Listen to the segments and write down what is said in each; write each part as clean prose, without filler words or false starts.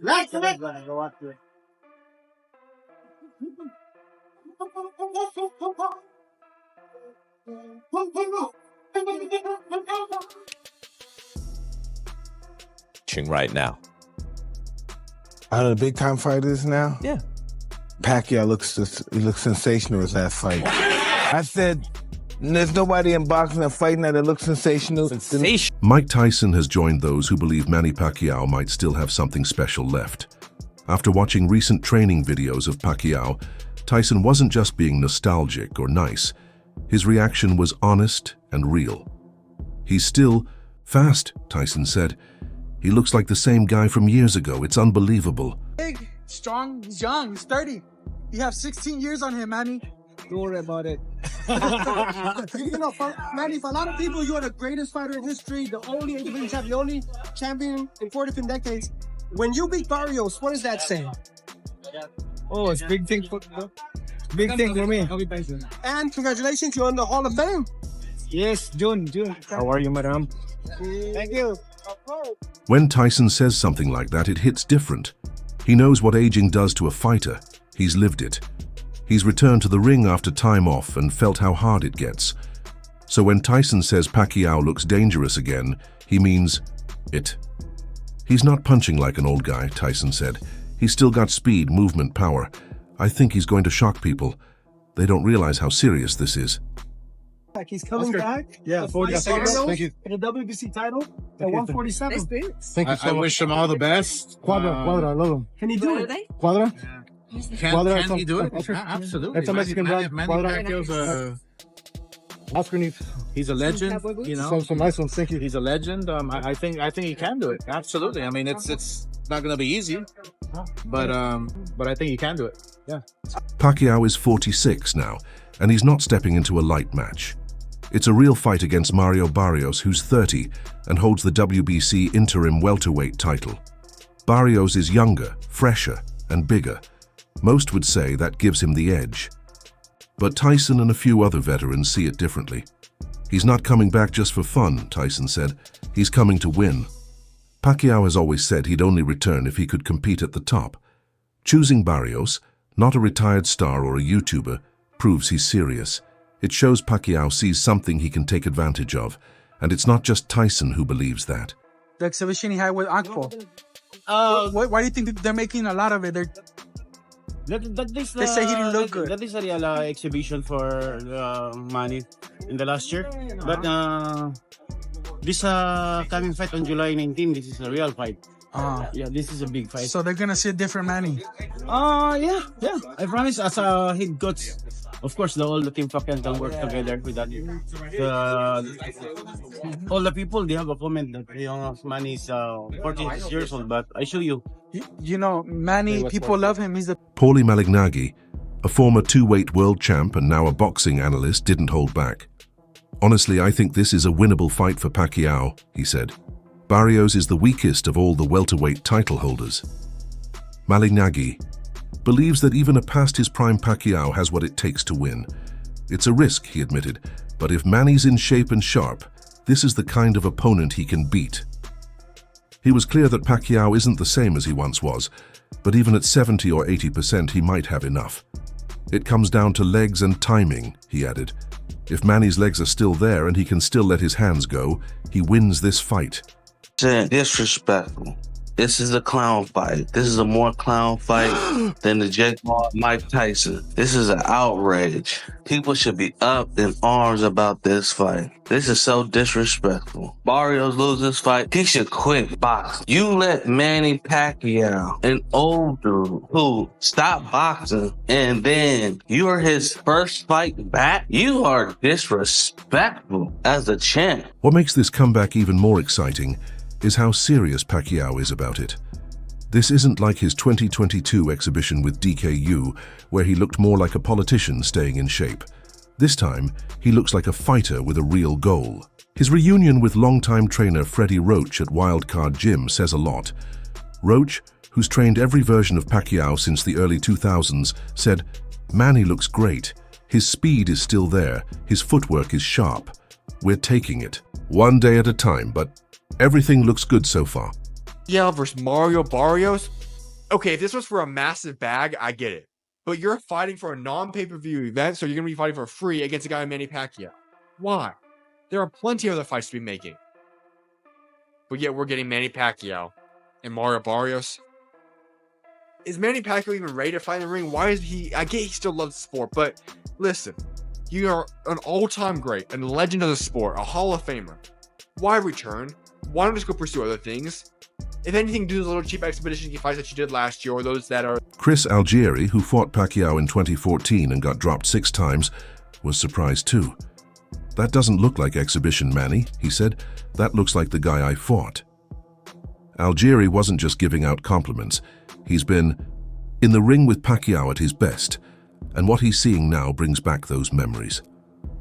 Right now. Out of the big time fighters now? Yeah. Pacquiao looks sensational as that fight. I said, there's nobody in boxing that fighting that looks sensational. Mike Tyson has joined those who believe Manny Pacquiao might still have something special left. After watching recent training videos of Pacquiao, Tyson wasn't just being nostalgic or nice. His reaction was honest and real. He's still fast, Tyson said. He looks like the same guy from years ago. It's unbelievable. Big, strong, he's young, he's 30. You have 16 years on him, Manny. Don't worry about it. You know, Manny, for a lot of people, you are the greatest fighter in history, the only individual champion, the only champion in 4 different decades. When you beat Barrios, what does that say? Oh, it's a big thing for me. And congratulations, you're in the Hall of Fame. Yes, June. How are you, madam? Thank you. When Tyson says something like that, it hits different. He knows what aging does to a fighter. He's lived it. He's returned to the ring after time off and felt how hard it gets. So when Tyson says Pacquiao looks dangerous again, he means it. He's not punching like an old guy, Tyson said. He's still got speed, movement, power. I think he's going to shock people. They don't realize how serious this is. He's coming back. Yeah, 47. Thank you. For the WBC title at 147. Thank you so much. I wish him all the best. Quadra, I love him. Can he do it? Quadra? Can he do it? Absolutely. It's a Mexican brand. MannyPacquiao's Oscar he's a legend, you know. Some nice ones, thank you. He's a legend. I think he can do it. Absolutely. I mean, it's not going to be easy, but I think he can do it. Yeah. Pacquiao is 46 now, and he's not stepping into a light match. It's a real fight against Mario Barrios, who's 30 and holds the WBC interim welterweight title. Barrios is younger, fresher, and bigger. Most would say that gives him the edge. But Tyson and a few other veterans see it differently. He's not coming back just for fun, Tyson said. He's coming to win. Pacquiao has always said he'd only return if he could compete at the top. Choosing Barrios, not a retired star or a YouTuber, proves he's serious. It shows Pacquiao sees something he can take advantage of, and it's not just Tyson who believes that. The exhibition he had with Akpo. Why do you think they're making a lot of it? They say he didn't look good. That is a real exhibition for Manny in the last year. But this coming fight on July 19, this is a real fight. Yeah, this is a big fight. So they're gonna see a different Manny. Yeah. I promise, as a head coach, of course, all the team can work together with that. All the people, they have a comment that Manny is 46 years old, but I show you. You know, Manny, people love him. He's a... Paulie Malignaggi, a former two-weight world champ and now a boxing analyst, didn't hold back. Honestly, I think this is a winnable fight for Pacquiao, he said. Barrios is the weakest of all the welterweight title holders. Malignaggi believes that even a past his prime Pacquiao has what it takes to win. It's a risk, he admitted, but if Manny's in shape and sharp, this is the kind of opponent he can beat. He was clear that Pacquiao isn't the same as he once was, but even at 70 or 80% he might have enough. It comes down to legs and timing, he added. If Manny's legs are still there and he can still let his hands go, he wins this fight. Disrespectful. This is a clown fight. This is a more clown fight than the Jake Paul, Mike Tyson. This is an outrage. People should be up in arms about this fight. This is so disrespectful. Barrios loses this fight. He should quit boxing. You let Manny Pacquiao, an old dude who stopped boxing, and then you're his first fight back. You are disrespectful as a champ. What makes this comeback even more exciting is how serious Pacquiao is about it. This isn't like his 2022 exhibition with DKU, where he looked more like a politician staying in shape. This time, he looks like a fighter with a real goal. His reunion with longtime trainer Freddie Roach at Wildcard Gym says a lot. Roach, who's trained every version of Pacquiao since the early 2000s, said, "Manny looks great. His speed is still there. His footwork is sharp. We're taking it. One day at a time, but everything looks good so far." Versus Mario Barrios, okay, if this was for a massive bag, I get it. But you're fighting for a non-pay-per-view event, so you're going to be fighting for free against a guy like Manny Pacquiao. Why? There are plenty of other fights to be making. But yet we're getting Manny Pacquiao and Mario Barrios. Is Manny Pacquiao even ready to fight in the ring? Why is he... I get he still loves the sport, but listen. You are an all-time great, a legend of the sport, a Hall of Famer. Why return? Why not just go pursue other things? If anything, do those little cheap expedition fights that you did last year, or those that are... Chris Algieri, who fought Pacquiao in 2014 and got dropped 6 times, was surprised too. "That doesn't look like exhibition, Manny," he said. "That looks like the guy I fought." Algieri wasn't just giving out compliments. He's been in the ring with Pacquiao at his best, and what he's seeing now brings back those memories.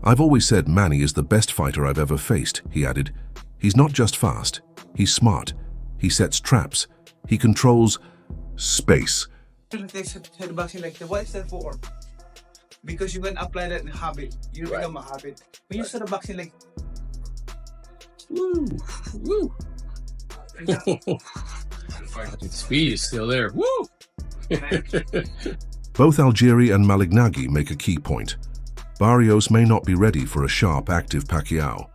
"I've always said Manny is the best fighter I've ever faced," he added. "He's not just fast, he's smart. He sets traps. He controls space." They said boxing like, what is that for? Because you can apply that in habit. You become a habit. When you start boxing like, woo, woo. Speed is still there. Woo! Both Algieri and Malignaggi make a key point. Barrios may not be ready for a sharp, active Pacquiao.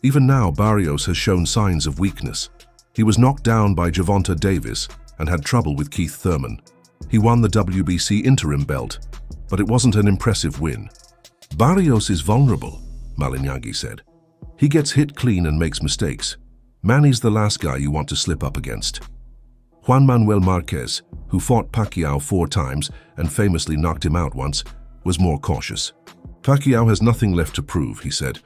Even now, Barrios has shown signs of weakness. He was knocked down by Gervonta Davis and had trouble with Keith Thurman. He won the WBC interim belt, but it wasn't an impressive win. "Barrios is vulnerable," Malignaggi said. "He gets hit clean and makes mistakes. Manny's the last guy you want to slip up against." Juan Manuel Marquez, who fought Pacquiao 4 times and famously knocked him out once, was more cautious. "Pacquiao has nothing left to prove," he said,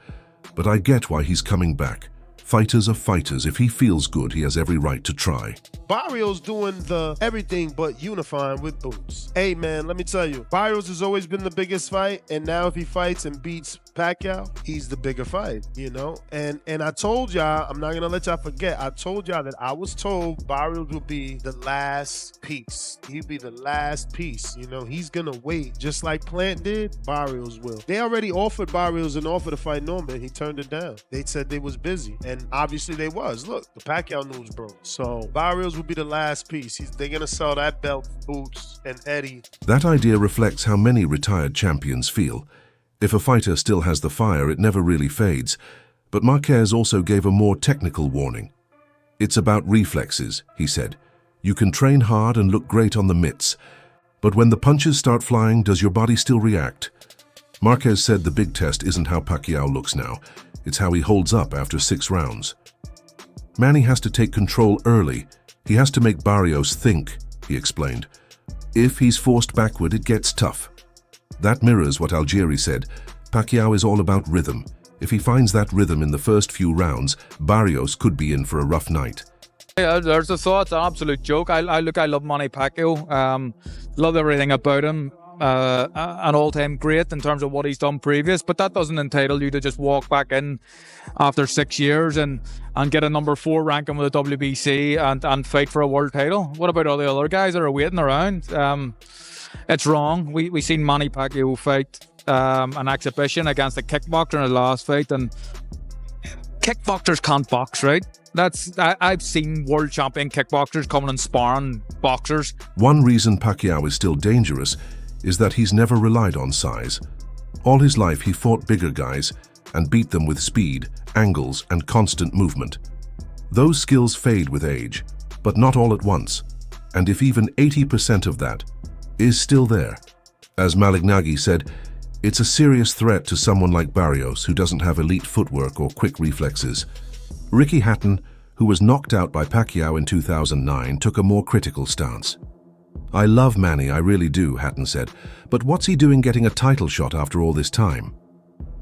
"but I get why he's coming back. Fighters are fighters. If he feels good, he has every right to try." Barrios doing the everything but unifying with boots. Hey man, let me tell you, Barrios has always been the biggest fight, and now if he fights and beats Pacquiao, he's the bigger fight, you know? And I told y'all, I'm not gonna let y'all forget, I told y'all that I was told Barrios would be the last piece. He'd be the last piece, you know? He's gonna wait. Just like Plant did, Barrios will. They already offered Barrios an offer to fight Norman. He turned it down. They said they was busy, and obviously they was. Look, the Pacquiao news broke. So Barrios will be the last piece. They're gonna sell that belt, Boots, and Eddie. That idea reflects how many retired champions feel. If a fighter still has the fire, it never really fades. But Marquez also gave a more technical warning. "It's about reflexes," he said. "You can train hard and look great on the mitts, but when the punches start flying, does your body still react?" Marquez said the big test isn't how Pacquiao looks now. It's how he holds up after 6 rounds. "Manny has to take control early. He has to make Barrios think," he explained. "If he's forced backward, it gets tough." That mirrors what Algieri said. Pacquiao is all about rhythm. If he finds that rhythm in the first few rounds, Barrios could be in for a rough night. Yeah, there's a thought, an absolute joke. I love Manny Pacquiao. Love everything about him. An all-time great in terms of what he's done previous, but that doesn't entitle you to just walk back in after 6 years and get a number 4 ranking with the WBC and fight for a world title. What about all the other guys that are waiting around? It's wrong. We seen Manny Pacquiao fight an exhibition against a kickboxer in the last fight, and kickboxers can't box, right? I've seen world champion kickboxers coming and sparring boxers. One reason Pacquiao is still dangerous is that he's never relied on size. All his life he fought bigger guys and beat them with speed, angles, and constant movement. Those skills fade with age, but not all at once. And if even 80% of that is still there, as Malignaggi said, it's a serious threat to someone like Barrios who doesn't have elite footwork or quick reflexes. Ricky Hatton, who was knocked out by Pacquiao in 2009, took a more critical stance. "I love Manny, I really do," Hatton said, "but what's he doing getting a title shot after all this time?"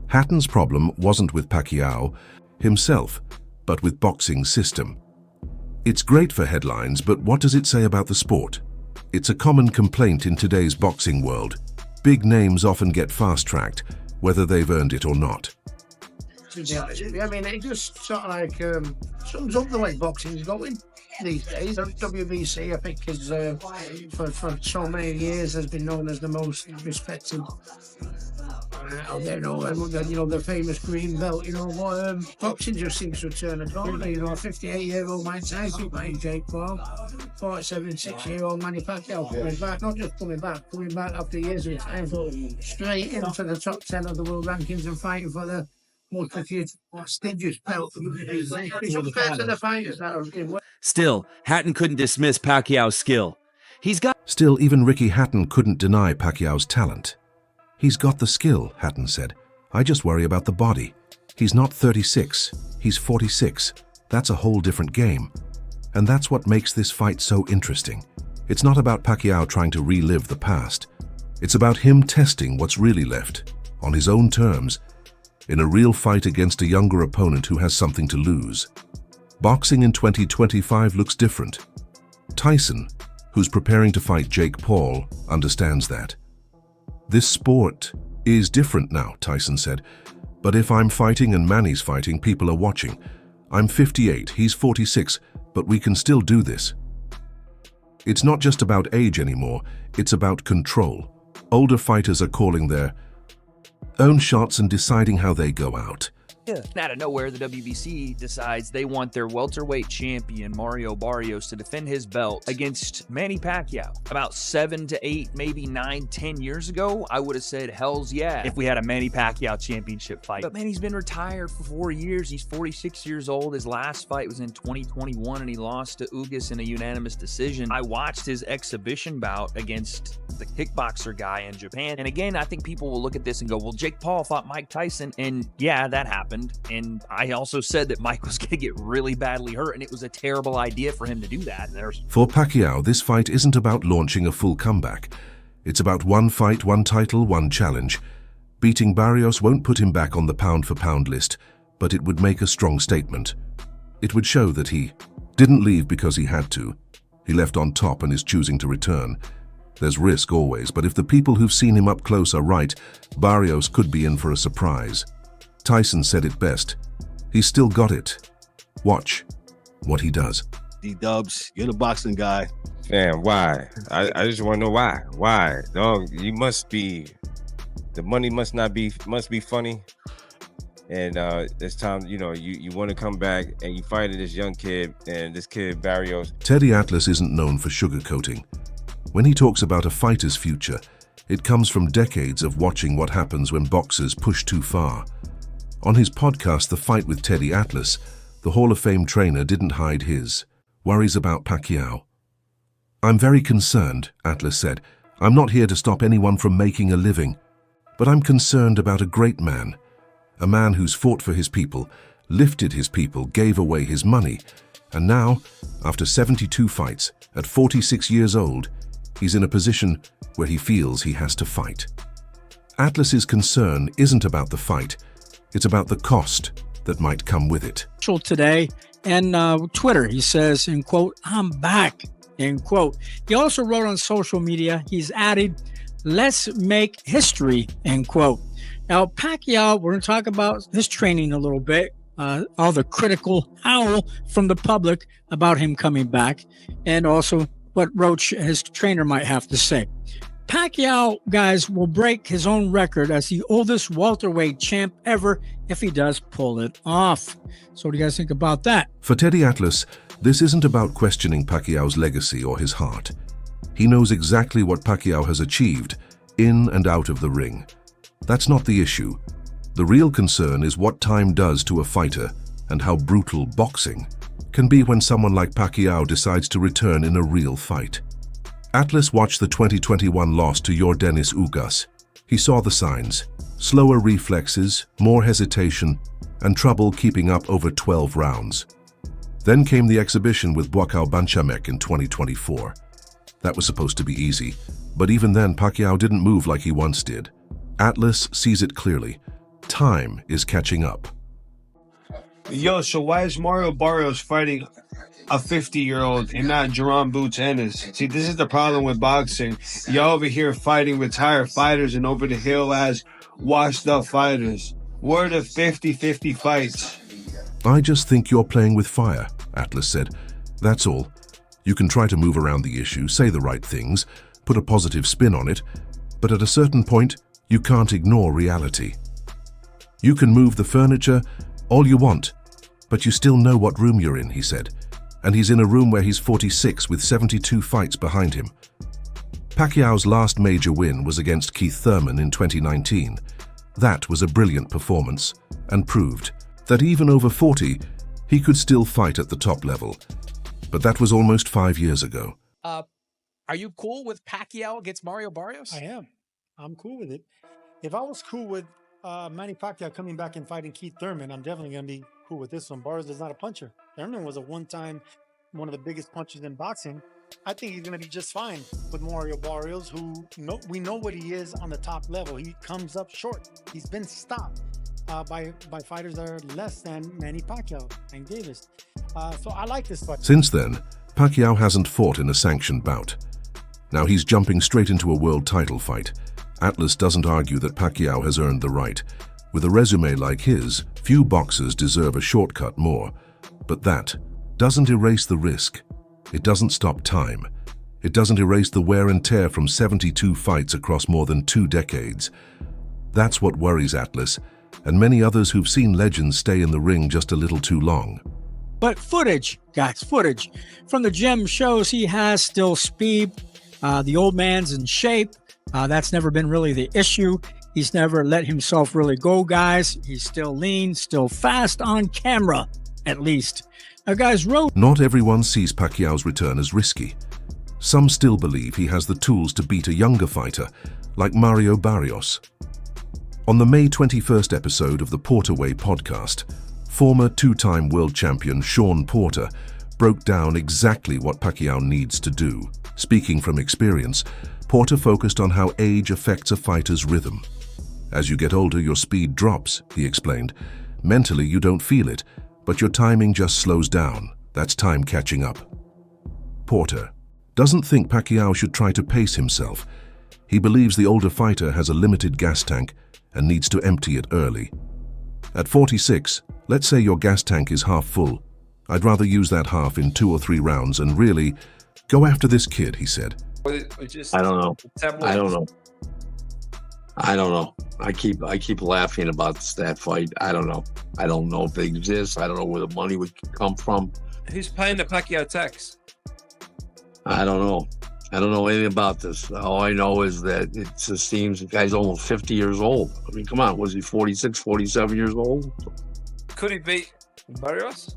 Hatton's problem wasn't with Pacquiao himself, but with boxing's system. It's great for headlines, but what does it say about the sport? It's a common complaint in today's boxing world. Big names often get fast-tracked, whether they've earned it or not. I mean, it just sort of like sums up the way boxing's going these days. WBC, I think, is for so many years has been known as the most respected The famous green belt, boxing just seems to turn a corner. A 58-year-old Mike Tyson playing Jake Paul, 46-year-old MannyPacquiao coming back, not just coming back after years of time, straight into the top 10 of the world rankings and fighting for the most prestigious belt. He's compared to the fighters that are in. Still, Hatton couldn't dismiss Pacquiao's skill. Still, even Ricky Hatton couldn't deny Pacquiao's talent. He's got the skill, Hatton said. I just worry about the body. He's not 36, he's 46. That's a whole different game. And that's what makes this fight so interesting. It's not about Pacquiao trying to relive the past. It's about him testing what's really left, on his own terms, in a real fight against a younger opponent who has something to lose. Boxing in 2025 looks different. Tyson, who's preparing to fight Jake Paul, understands that. This sport is different now, Tyson said. But if I'm fighting and Manny's fighting, people are watching. I'm 58, he's 46, but we can still do this. It's not just about age anymore, it's about control. Older fighters are calling their own shots and deciding how they go out. Out of nowhere, the WBC decides they want their welterweight champion, Mario Barrios, to defend his belt against Manny Pacquiao. About 7 to 8, maybe 9, 10 years ago, I would have said, hells yeah, if we had a Manny Pacquiao championship fight. But Manny's been retired for 4 years. He's 46 years old. His last fight was in 2021, and he lost to Ugas in a unanimous decision. I watched his exhibition bout against the kickboxer guy in Japan. And again, I think people will look at this and go, well, Jake Paul fought Mike Tyson, and yeah, that happened. And I also said that Mike was going to get really badly hurt, and it was a terrible idea for him to do that. For Pacquiao, this fight isn't about launching a full comeback. It's about one fight, one title, one challenge. Beating Barrios won't put him back on the pound-for-pound list, but it would make a strong statement. It would show that he didn't leave because he had to. He left on top and is choosing to return. There's risk always, but if the people who've seen him up close are right, Barrios could be in for a surprise. Tyson said it best. He's still got it. Watch what he does. D-Dubs, you're the boxing guy. Damn, why? I just want to know why. Why? Dog, you must be, the money must be funny. And it's time, you want to come back and you fight this young kid, and this kid, Barrios. Teddy Atlas isn't known for sugarcoating. When he talks about a fighter's future, it comes from decades of watching what happens when boxers push too far. On his podcast, The Fight with Teddy Atlas, the Hall of Fame trainer didn't hide his worries about Pacquiao. I'm very concerned, Atlas said. I'm not here to stop anyone from making a living, but I'm concerned about a great man, a man who's fought for his people, lifted his people, gave away his money, and now, after 72 fights, at 46 years old, he's in a position where he feels he has to fight. Atlas's concern isn't about the fight, it's about the cost that might come with it. Today and Twitter, he says, in quote, I'm back, end quote. He also wrote on social media, he's added, let's make history, end quote. Now, Pacquiao, we're going to talk about his training a little bit, all the critical howl from the public about him coming back, and also what Roach, his trainer, might have to say. Pacquiao, guys, will break his own record as the oldest welterweight champ ever if he does pull it off. So what do you guys think about that? For Teddy Atlas, this isn't about questioning Pacquiao's legacy or his heart. He knows exactly what Pacquiao has achieved in and out of the ring. That's not the issue. The real concern is what time does to a fighter and how brutal boxing can be when someone like Pacquiao decides to return in a real fight. Atlas watched the 2021 loss to Yordenis Ugas. He saw the signs: slower reflexes, more hesitation, and trouble keeping up over 12 rounds. Then came the exhibition with Boxihub in 2024. That was supposed to be easy, but even then Pacquiao didn't move like he once did. Atlas sees it clearly. Time is catching up. Yo, so why is Mario Barrios fighting a 50-year-old and not Jerome Boots Ennis? See, this is the problem with boxing. Y'all over here fighting retired fighters and over the hill as washed-up fighters. Where are the 50-50 fights? I just think you're playing with fire, Atlas said. That's all. You can try to move around the issue, say the right things, put a positive spin on it, but at a certain point, You can't ignore reality. You can move the furniture all you want, but you still know what room you're in, he said. And he's in a room where he's 46 with 72 fights behind him. Pacquiao's last major win was against Keith Thurman in 2019. That was a brilliant performance and proved that even over 40, he could still fight at the top level. But that was almost 5 years ago. Are you cool with Pacquiao against Mario Barrios? I am. I'm cool with it. If I was cool with Manny Pacquiao coming back and fighting Keith Thurman, I'm definitely going to be cool with this one. Barrios is not a puncher. Thurman was a one-time, one of the biggest punchers in boxing. I think he's going to be just fine with Mario Barrios, who we know what he is on the top level. He comes up short. He's been stopped by fighters that are less than Manny Pacquiao and Davis. So I like this fight. Since then, Pacquiao hasn't fought in a sanctioned bout. Now he's jumping straight into a world title fight. Atlas doesn't argue that Pacquiao has earned the right. With a resume like his, few boxers deserve a shortcut more. But that doesn't erase the risk. It doesn't stop time. It doesn't erase the wear and tear from 72 fights across more than 2 decades. That's what worries Atlas, and many others who've seen legends stay in the ring just a little too long. But footage, guys, footage from the gym shows he has still speed. The old man's in shape. That's never been really the issue. He's never let himself really go, guys. He's still lean, still fast on camera, at least. Now, guys, Not everyone sees Pacquiao's return as risky. Some still believe he has the tools to beat a younger fighter, like Mario Barrios. On the May 21st episode of the Porter Way podcast, former 2-time world champion Sean Porter broke down exactly what Pacquiao needs to do. Speaking from experience, Porter focused on how age affects a fighter's rhythm. As you get older, your speed drops, he explained. Mentally, you don't feel it, but your timing just slows down. That's time catching up. Porter doesn't think Pacquiao should try to pace himself. He believes the older fighter has a limited gas tank and needs to empty it early. At 46, let's say your gas tank is half full. I'd rather use that half in 2 or 3 rounds and really go after this kid, he said. I don't know. I keep laughing about that fight. I don't know. I don't know if it exists. I don't know where the money would come from. Who's paying the Pacquiao tax? I don't know. I don't know anything about this. All I know is that it just seems the guy's almost 50 years old. I mean, come on. Was he 46, 47 years old? Could he beat Barrios?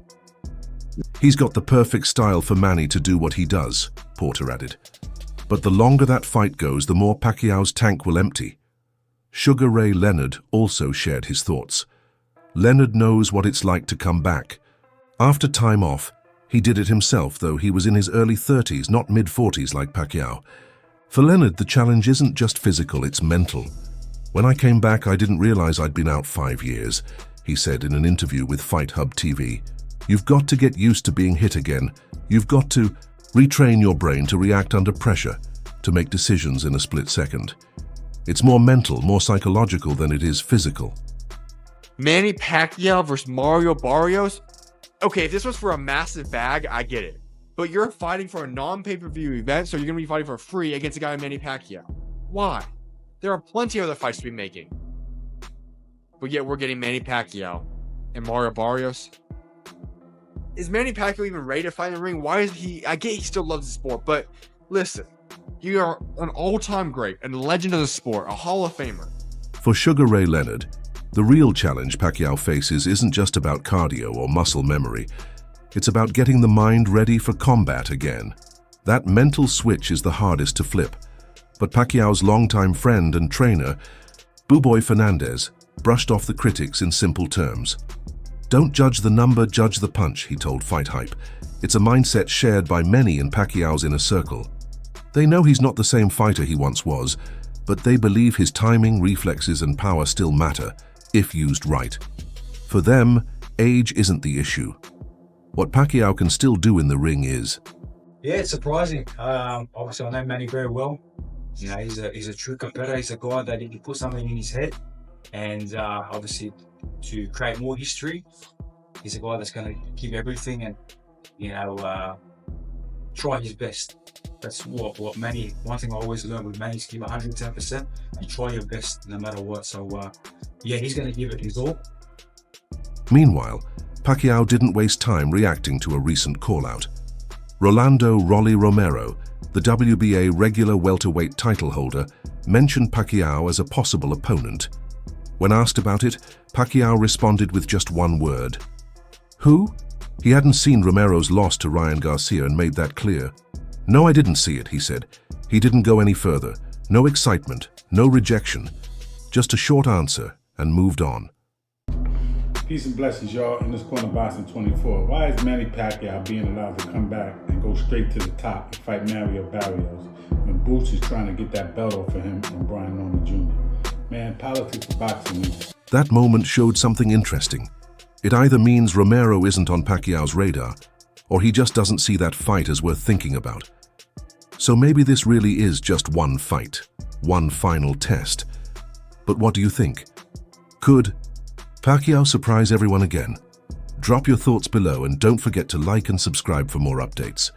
He's got the perfect style for Manny to do what he does, Porter added. But the longer that fight goes, the more Pacquiao's tank will empty. Sugar Ray Leonard also shared his thoughts. Leonard knows what it's like to come back. After time off, he did it himself, though he was in his early 30s, not mid-40s like Pacquiao. For Leonard, the challenge isn't just physical, it's mental. When I came back, I didn't realize I'd been out 5 years, he said in an interview with Fight Hub TV. You've got to get used to being hit again. You've got to retrain your brain to react under pressure, to make decisions in a split second. It's more mental, more psychological than it is physical. Manny Pacquiao versus Mario Barrios? Okay, if this was for a massive bag, I get it. But you're fighting for a non-pay-per-view event, so you're going to be fighting for free against a guy like Manny Pacquiao. Why? There are plenty of other fights to be making. But yet we're getting Manny Pacquiao and Mario Barrios. Is Manny Pacquiao even ready to fight in the ring? Why is he... I get he still loves the sport, but listen. You are an all-time great, a legend of the sport, a Hall of Famer. For Sugar Ray Leonard, the real challenge Pacquiao faces isn't just about cardio or muscle memory. It's about getting the mind ready for combat again. That mental switch is the hardest to flip. But Pacquiao's longtime friend and trainer, Buboy Fernandez, brushed off the critics in simple terms. Don't judge the number, judge the punch, he told Fight Hype. It's a mindset shared by many in Pacquiao's inner circle. They know he's not the same fighter he once was, but they believe his timing, reflexes, and power still matter, if used right. For them, age isn't the issue. What Pacquiao can still do in the ring is... Yeah, it's surprising. Obviously, I know Manny very well. You know, he's a true competitor. He's a guy that if you put something in his head, and obviously to create more history, he's a guy that's going to give everything and, you know, try his best. That's what Manny. One thing I always learn with Manny is keep 110%. You try your best no matter what. So yeah, he's going to give it his all. Meanwhile, Pacquiao didn't waste time reacting to a recent call-out. Rolando "Rolly" Romero, the WBA regular welterweight title holder, mentioned Pacquiao as a possible opponent. When asked about it, Pacquiao responded with just one word. Who? He hadn't seen Romero's loss to Ryan Garcia and made that clear. No, I didn't see it, he said. He didn't go any further. No excitement, no rejection. Just a short answer and moved on. Peace and blessings, y'all. In this corner boxing 24. Why is Manny Pacquiao being allowed to come back and go straight to the top and fight Mario Barrios when Boots is trying to get that belt off of him and Brian Norman Jr.? Man, politics of boxing. That moment showed something interesting. It either means Romero isn't on Pacquiao's radar, or he just doesn't see that fight as worth thinking about. So maybe this really is just one fight, one final test. But what do you think? Could Pacquiao surprise everyone again? Drop your thoughts below and don't forget to like and subscribe for more updates.